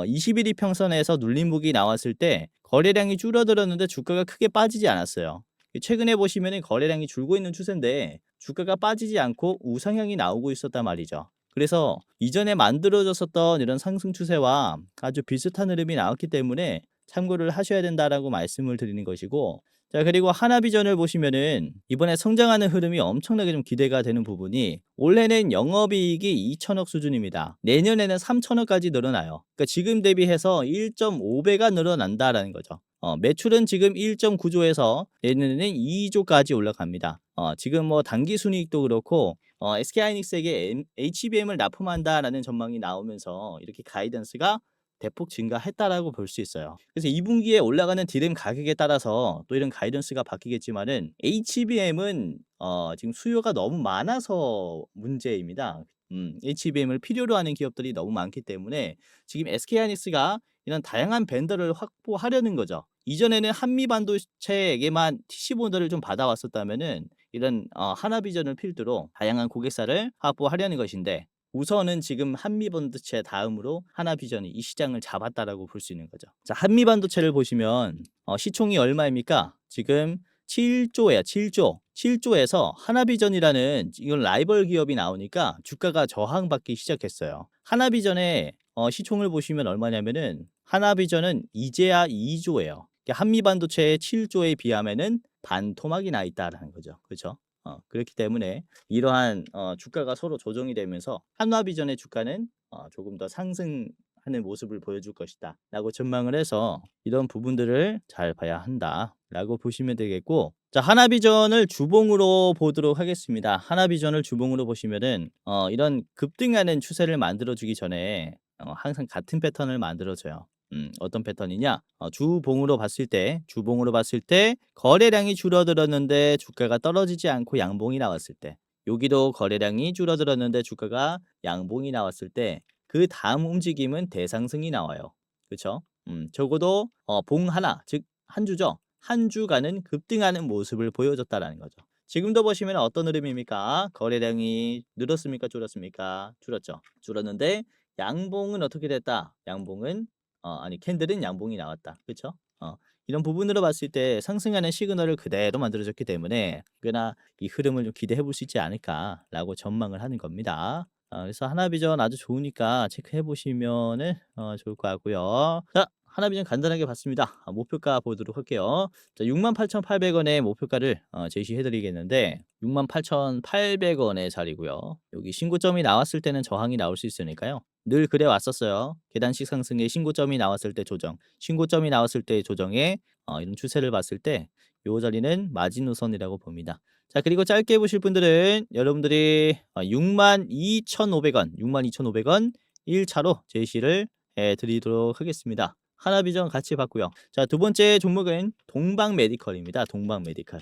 21 이평선에서 눌림목이 나왔을 때 거래량이 줄어들었는데 주가가 크게 빠지지 않았어요. 최근에 보시면은 거래량이 줄고 있는 추세인데 주가가 빠지지 않고 우상향이 나오고 있었단 말이죠. 그래서 이전에 만들어졌었던 이런 상승 추세와 아주 비슷한 흐름이 나왔기 때문에 참고를 하셔야 된다라고 말씀을 드리는 것이고, 자 그리고 하나비전을 보시면은 이번에 성장하는 흐름이 엄청나게 좀 기대가 되는 부분이, 올해는 영업이익이 2천억 수준입니다. 내년에는 3천억까지 늘어나요. 그러니까 지금 대비해서 1.5배가 늘어난다라는 거죠. 매출은 지금 1.9조에서 내년에는 2조까지 올라갑니다. 지금 뭐 당기 순이익도 그렇고 SK하이닉스에게 HBM을 납품한다라는 전망이 나오면서 이렇게 가이던스가 대폭 증가했다라고 볼 수 있어요. 그래서 2분기에 올라가는 디램 가격에 따라서 또 이런 가이던스가 바뀌겠지만은 HBM은 지금 수요가 너무 많아서 문제입니다. HBM을 필요로 하는 기업들이 너무 많기 때문에 지금 SK하이닉스가 이런 다양한 벤더를 확보하려는 거죠. 이전에는 한미 반도체에게만 TC 본더를 좀 받아왔었다면은 이런 하나비전을 필두로 다양한 고객사를 확보하려는 것인데, 우선은 지금 한미반도체 다음으로 하나비전이 이 시장을 잡았다라고 볼 수 있는 거죠. 자, 한미반도체를 보시면 시총이 얼마입니까? 지금 7조예요. 7조. 7조에서 하나비전이라는 이건 라이벌 기업이 나오니까 주가가 저항받기 시작했어요. 하나비전의 시총을 보시면 얼마냐면은 하나비전은 이제야 2조예요. 한미반도체의 7조에 비하면은 반토막이 나 있다라는 거죠. 그렇죠? 그렇기 때문에 이러한 주가가 서로 조정이 되면서 한화비전의 주가는 조금 더 상승하는 모습을 보여줄 것이다 라고 전망을 해서 이런 부분들을 잘 봐야 한다 라고 보시면 되겠고, 자 하나비전을 주봉으로 보도록 하겠습니다. 하나비전을 주봉으로 보시면은 이런 급등하는 추세를 만들어 주기 전에 항상 같은 패턴을 만들어 줘요. 어떤 패턴이냐? 주봉으로 봤을 때 거래량이 줄어들었는데 주가가 떨어지지 않고 양봉이 나왔을 때, 여기도 거래량이 줄어들었는데 주가가 양봉이 나왔을 때 그 다음 움직임은 대상승이 나와요. 그렇죠? 적어도 봉 하나, 즉 한 주죠. 한 주간은 급등하는 모습을 보여줬다라는 거죠. 지금도 보시면 어떤 흐름입니까? 거래량이 늘었습니까? 줄었습니까? 줄었죠. 줄었는데 양봉은 어떻게 됐다? 양봉은 아니 캔들은 양봉이 나왔다. 그렇죠? 이런 부분으로 봤을 때 상승하는 시그널을 그대로 만들어줬기 때문에 꽤나 이 흐름을 좀 기대해 볼 수 있지 않을까라고 전망을 하는 겁니다. 그래서 하나비전 아주 좋으니까 체크해 보시면은 좋을 것 같고요. 자, 하나비전 간단하게 봤습니다. 목표가 보도록 할게요. 자, 68,800원의 목표가를 제시해 드리겠는데 68,800원의 자리고요. 여기 신고점이 나왔을 때는 저항이 나올 수 있으니까요. 늘 그래 왔었어요. 계단식 상승의 신고점이 나왔을 때 조정, 신고점이 나왔을 때 조정에 이런 추세를 봤을 때 요 자리는 마지노선이라고 봅니다. 자, 그리고 짧게 보실 분들은 여러분들이 62,500원, 62,500원 1차로 제시를 해 드리도록 하겠습니다. 하나비전 같이 봤고요. 자, 두 번째 종목은 동방메디컬입니다. 동방메디컬.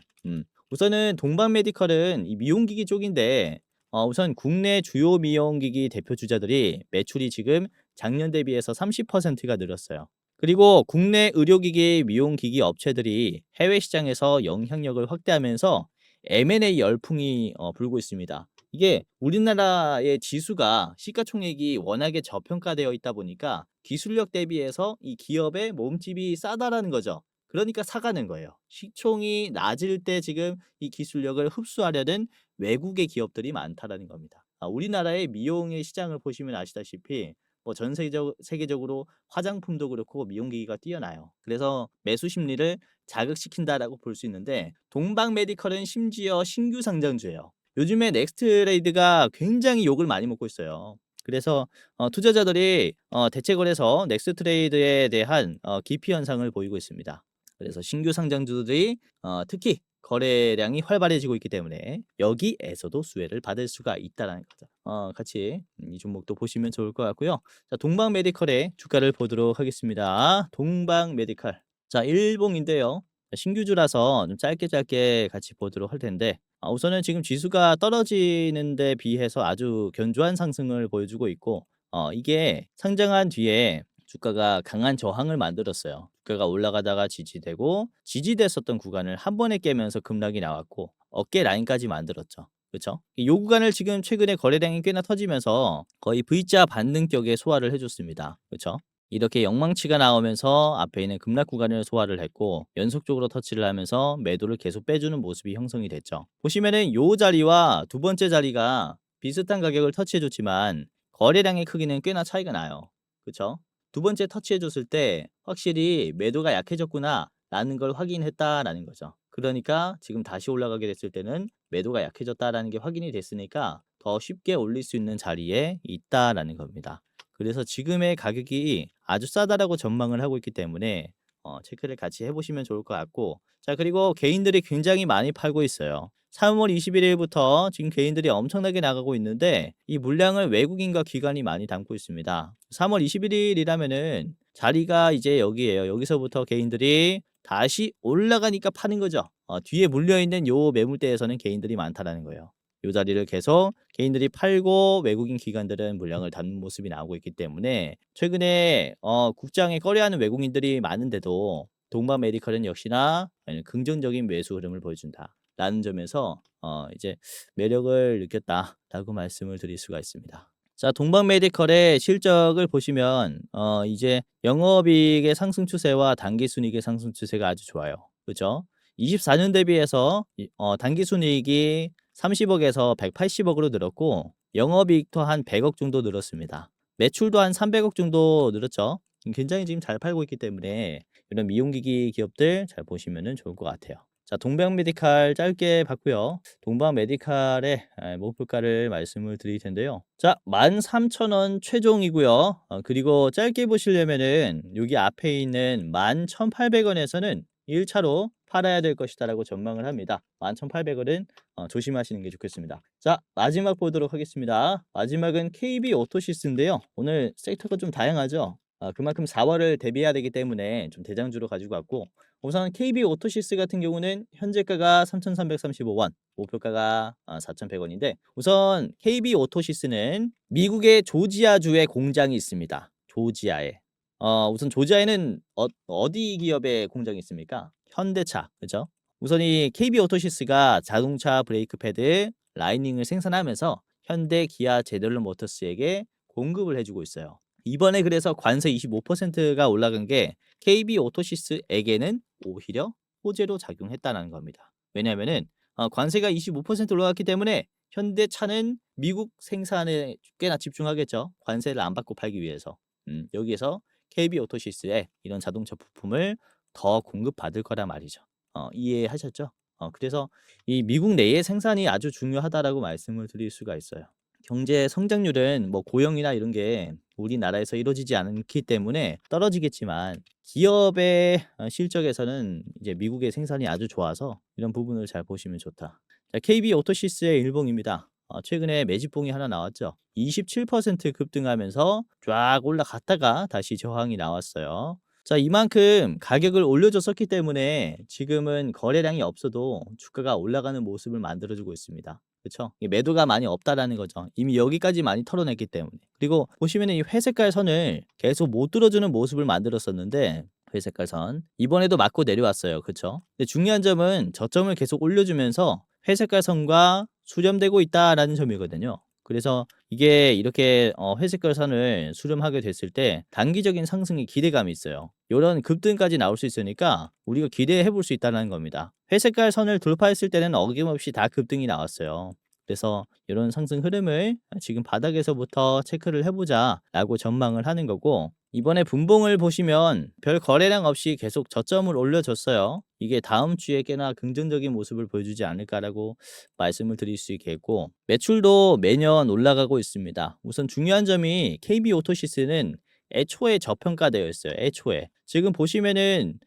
우선은 동방메디컬은 이 미용기기 쪽인데 우선 국내 주요 미용기기 대표 주자들이 매출이 지금 작년 대비해서 30%가 늘었어요. 그리고 국내 의료기기 미용기기 업체들이 해외 시장에서 영향력을 확대하면서 M&A 열풍이 불고 있습니다. 이게 우리나라의 지수가 시가총액이 워낙에 저평가되어 있다 보니까 기술력 대비해서 이 기업의 몸집이 싸다라는 거죠. 그러니까 사가는 거예요. 시총이 낮을 때 지금 이 기술력을 흡수하려는 외국의 기업들이 많다라는 겁니다. 우리나라의 미용의 시장을 보시면 아시다시피 뭐 전 세계적으로 화장품도 그렇고 미용기기가 뛰어나요. 그래서 매수 심리를 자극시킨다라고 볼 수 있는데, 동방메디컬은 심지어 신규 상장주예요. 요즘에 넥스트레이드가 굉장히 욕을 많이 먹고 있어요. 그래서 투자자들이 대체거래소 넥스트레이드에 대한 기피 현상을 보이고 있습니다. 그래서 신규 상장주들이 특히 거래량이 활발해지고 있기 때문에 여기에서도 수혜를 받을 수가 있다는 거죠. 같이 이 종목도 보시면 좋을 것 같고요. 자, 동방메디컬의 주가를 보도록 하겠습니다. 동방메디컬. 자, 일봉인데요. 신규주라서 좀 짧게 같이 보도록 할 텐데, 우선은 지금 지수가 떨어지는 데 비해서 아주 견조한 상승을 보여주고 있고, 이게 상장한 뒤에 주가가 강한 저항을 만들었어요. 주가가 올라가다가 지지되고, 지지됐었던 구간을 한 번에 깨면서 급락이 나왔고 어깨 라인까지 만들었죠. 그렇죠? 이 구간을 지금 최근에 거래량이 꽤나 터지면서 거의 V자 반등격에 소화를 해줬습니다. 그렇죠? 이렇게 영망치가 나오면서 앞에 있는 급락 구간을 소화를 했고 연속적으로 터치를 하면서 매도를 계속 빼주는 모습이 형성이 됐죠. 보시면은 요 자리와 두 번째 자리가 비슷한 가격을 터치해 줬지만 거래량의 크기는 꽤나 차이가 나요. 그쵸? 두 번째 터치해 줬을 때 확실히 매도가 약해졌구나 라는 걸 확인했다라는 거죠. 그러니까 지금 다시 올라가게 됐을 때는 매도가 약해졌다라는 게 확인이 됐으니까 더 쉽게 올릴 수 있는 자리에 있다라는 겁니다. 그래서 지금의 가격이 아주 싸다라고 전망을 하고 있기 때문에 체크를 같이 해 보시면 좋을 것 같고, 자 그리고 개인들이 굉장히 많이 팔고 있어요. 3월 21 일부터 지금 개인들이 엄청나게 나가고 있는데 이 물량을 외국인과 기관이 많이 담고 있습니다. 3월 21 일이라면은 자리가 이제 여기에요. 여기서부터 개인들이 다시 올라가니까 파는 거죠. 뒤에 물려 있는 요 매물대에서는 개인들이 많다라는 거예요. 요 자리를 계속 개인들이 팔고 외국인 기관들은 물량을 담는 모습이 나오고 있기 때문에 최근에 국장에 거래하는 외국인들이 많은데도 동방 메디컬은 역시나 긍정적인 매수 흐름을 보여준다라는 점에서 이제 매력을 느꼈다라고 말씀을 드릴 수가 있습니다. 자, 동방 메디컬의 실적을 보시면 이제 영업이익의 상승 추세와 단기 순이익의 상승 추세가 아주 좋아요. 그죠? 24년 대비해서 단기 순이익이 30억에서 180억으로 늘었고 영업이익도 한 100억 정도 늘었습니다. 매출도 한 300억 정도 늘었죠. 굉장히 지금 잘 팔고 있기 때문에 이런 미용기기 기업들 잘 보시면 좋을 것 같아요. 자, 동방 메디칼 짧게 봤고요. 동방 메디칼의 목표가를 말씀을 드릴 텐데요. 자, 13,000원 최종이고요. 그리고 짧게 보시려면은 여기 앞에 있는 11,800원에서는 1차로 팔아야 될 것이다라고 전망을 합니다. 11,800원은 조심하시는 게 좋겠습니다. 자, 마지막 보도록 하겠습니다. 마지막은 KB 오토시스인데요. 오늘 섹터가 좀 다양하죠. 그만큼 4월을 대비해야 되기 때문에 좀 대장주로 가지고 왔고, 우선 KB 오토시스 같은 경우는 현재가가 3,335원, 목표가가 4,100원인데, 우선 KB 오토시스는 미국의 조지아주에 공장이 있습니다. 조지아에. 우선 조지아에는 어디 기업의 공장이 있습니까? 현대차, 그죠? 우선 이 KB 오토시스가 자동차 브레이크 패드 라이닝을 생산하면서 현대, 기아, 제너럴 모터스에게 공급을 해주고 있어요. 이번에 그래서 관세 25%가 올라간 게 KB 오토시스에게는 오히려 호재로 작용했다는 겁니다. 왜냐하면은 관세가 25% 올라갔기 때문에 현대차는 미국 생산에 꽤나 집중하겠죠. 관세를 안 받고 팔기 위해서. 여기에서 KB 오토시스에 이런 자동차 부품을 더 공급받을 거란 말이죠. 이해하셨죠? 그래서 이 미국 내의 생산이 아주 중요하다라고 말씀을 드릴 수가 있어요. 경제 성장률은 뭐 고용이나 이런 게 우리나라에서 이루어지지 않기 때문에 떨어지겠지만 기업의 실적에서는 이제 미국의 생산이 아주 좋아서 이런 부분을 잘 보시면 좋다. 자, KB 오토시스의 일봉입니다. 최근에 매집봉이 하나 나왔죠. 27% 급등하면서 쫙 올라갔다가 다시 저항이 나왔어요. 자, 이만큼 가격을 올려줬었기 때문에 지금은 거래량이 없어도 주가가 올라가는 모습을 만들어주고 있습니다. 그쵸? 매도가 많이 없다라는 거죠. 이미 여기까지 많이 털어냈기 때문에. 그리고 보시면은 이 회색깔 선을 계속 못 들어주는 모습을 만들었었는데 회색깔 선 이번에도 맞고 내려왔어요. 그쵸? 근데 중요한 점은 저점을 계속 올려주면서 회색깔 선과 수렴되고 있다라는 점이거든요. 그래서 이게 이렇게 회색깔 선을 수렴하게 됐을 때 단기적인 상승의 기대감이 있어요. 요런 급등까지 나올 수 있으니까 우리가 기대해 볼 수 있다는 겁니다. 회색깔 선을 돌파했을 때는 어김없이 다 급등이 나왔어요. 그래서 이런 상승 흐름을 지금 바닥에서부터 체크를 해보자라고 전망을 하는 거고, 이번에 분봉을 보시면 별 거래량 없이 계속 저점을 올려줬어요. 이게 다음 주에 꽤나 긍정적인 모습을 보여주지 않을까라고 말씀을 드릴 수 있겠고, 매출도 매년 올라가고 있습니다. 우선 중요한 점이 KB 오토시스는 애초에 저평가되어 있어요. 애초에. 지금 보시면은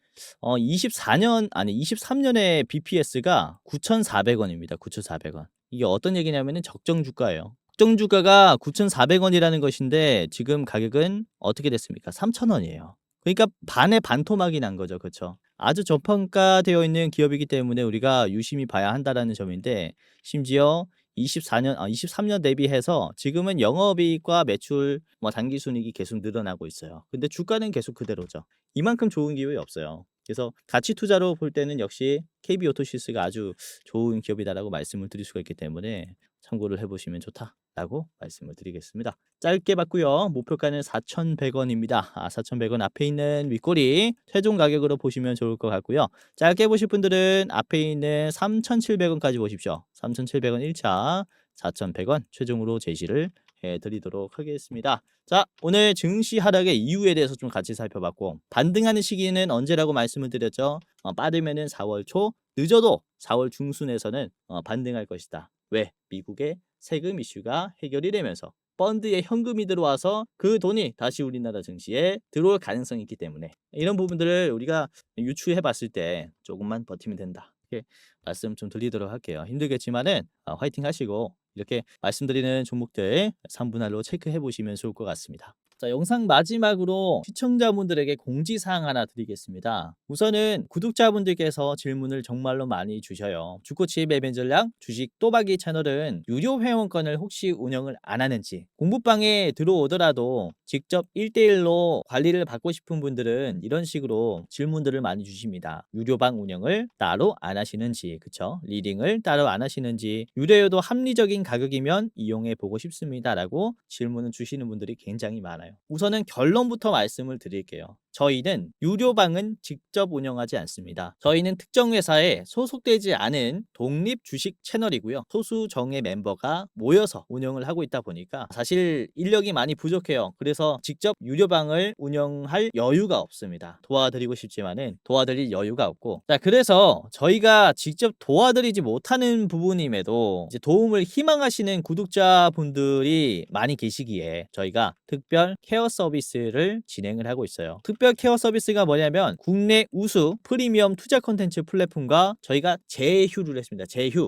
23년에 BPS가 9,400원입니다. 9,400원. 이게 어떤 얘기냐면은 적정 주가예요. 적정 주가가 9,400원이라는 것인데 지금 가격은 어떻게 됐습니까? 3,000원이에요. 그러니까 반의 반토막이 난 거죠. 그쵸? 아주 저평가되어 있는 기업이기 때문에 우리가 유심히 봐야 한다라는 점인데, 심지어 23년 대비해서 지금은 영업이익과 매출, 단기순이익이 계속 늘어나고 있어요. 근데 주가는 계속 그대로죠. 이만큼 좋은 기업이 없어요. 그래서 가치 투자로 볼 때는 역시 KB오토시스가 아주 좋은 기업이다라고 말씀을 드릴 수가 있기 때문에 참고를 해 보시면 좋다라고 말씀을 드리겠습니다. 짧게 봤고요. 목표가는 4,100원입니다. 4,100원 앞에 있는 윗꼬리 최종 가격으로 보시면 좋을 것 같고요. 짧게 보실 분들은 앞에 있는 3,700원까지 보십시오. 3,700원 1차, 4,100원 최종으로 제시를 해 드리도록 하겠습니다. 자, 오늘 증시 하락의 이유에 대해서 좀 같이 살펴봤고, 반등하는 시기는 언제라고 말씀을 드렸죠? 빠르면은 4월 초, 늦어도 4월 중순에서는 반등할 것이다. 왜? 미국의 세금 이슈가 해결이 되면서 펀드에 현금이 들어와서 그 돈이 다시 우리나라 증시에 들어올 가능성이 있기 때문에 이런 부분들을 우리가 유추해 봤을 때 조금만 버티면 된다. 이렇게 말씀 좀 드리도록 할게요. 힘들겠지만은 화이팅 하시고 이렇게 말씀드리는 종목들 3분할로 체크해 보시면 좋을 것 같습니다. 자, 영상 마지막으로 시청자분들에게 공지사항 하나 드리겠습니다. 우선은 구독자분들께서 질문을 정말로 많이 주셔요. 주코치 매매 전략 주식 또박이 채널은 유료 회원권을 혹시 운영을 안 하는지, 공부방에 들어오더라도 직접 1대1로 관리를 받고 싶은 분들은 이런 식으로 질문들을 많이 주십니다. 유료방 운영을 따로 안 하시는지, 그쵸? 리딩을 따로 안 하시는지, 유료여도 합리적인 가격이면 이용해 보고 싶습니다라고 질문을 주시는 분들이 굉장히 많아요. 우선은 결론부터 말씀을 드릴게요. 저희는 유료방은 직접 운영하지 않습니다. 저희는 특정 회사에 소속되지 않은 독립 주식 채널이고요. 소수 정예 멤버가 모여서 운영을 하고 있다 보니까 사실 인력이 많이 부족해요. 그래서 직접 유료방을 운영할 여유가 없습니다. 도와드리고 싶지만은 도와드릴 여유가 없고, 자, 그래서 저희가 직접 도와드리지 못하는 부분임에도 이제 도움을 희망하시는 구독자분들이 많이 계시기에 저희가 특별 케어 서비스를 진행을 하고 있어요. 특별 케어 서비스가 뭐냐면 국내 우수 프리미엄 투자 콘텐츠 플랫폼과 저희가 제휴를 했습니다.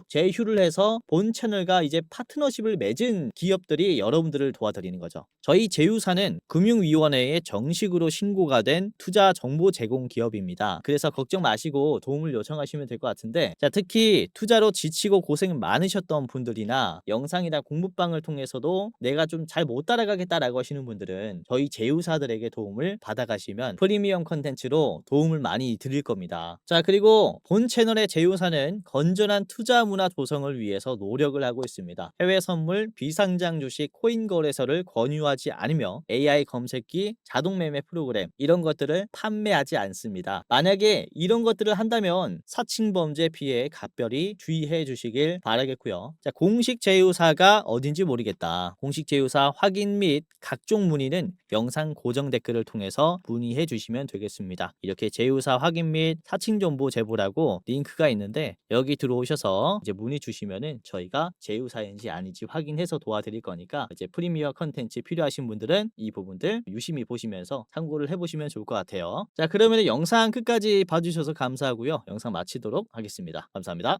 제휴를 해서 본 채널과 이제 파트너십을 맺은 기업들이 여러분들을 도와드리는 거죠. 저희 제휴사는 금융위원회에 정식으로 신고가 된 투자 정보 제공 기업입니다. 그래서 걱정 마시고 도움을 요청하시면 될 것 같은데, 자, 특히 투자로 지치고 고생 많으셨던 분들이나 영상이나 공부방을 통해서도 내가 좀 잘 못 따라가겠다라고 하시는 분들은 저희 제휴사들에게 도움을 받아가시면 프리미엄 컨텐츠로 도움을 많이 드릴 겁니다. 자, 그리고 본 채널의 제휴사는 건전한 투자 문화 조성을 위해서 노력을 하고 있습니다. 해외 선물, 비상장 주식, 코인 거래소를 권유하지 않으며 AI 검색기, 자동 매매 프로그램 이런 것들을 판매하지 않습니다. 만약에 이런 것들을 한다면 사칭 범죄 피해에 각별히 주의해 주시길 바라겠고요. 자, 공식 제휴사가 어딘지 모르겠다. 공식 제휴사 확인 및 각종 문의는 영상 고정 댓글을 통해서 문의해 주시면 되겠습니다. 이렇게 제휴사 확인 및 사칭 정보 제보라고 링크가 있는데 여기 들어오셔서 이제 문의 주시면은 저희가 제휴사인지 아닌지 확인해서 도와드릴 거니까 이제 프리미어 컨텐츠 필요하신 분들은 이 부분들 유심히 보시면서 참고를 해보시면 좋을 것 같아요. 자, 그러면 영상 끝까지 봐주셔서 감사하고요. 영상 마치도록 하겠습니다. 감사합니다.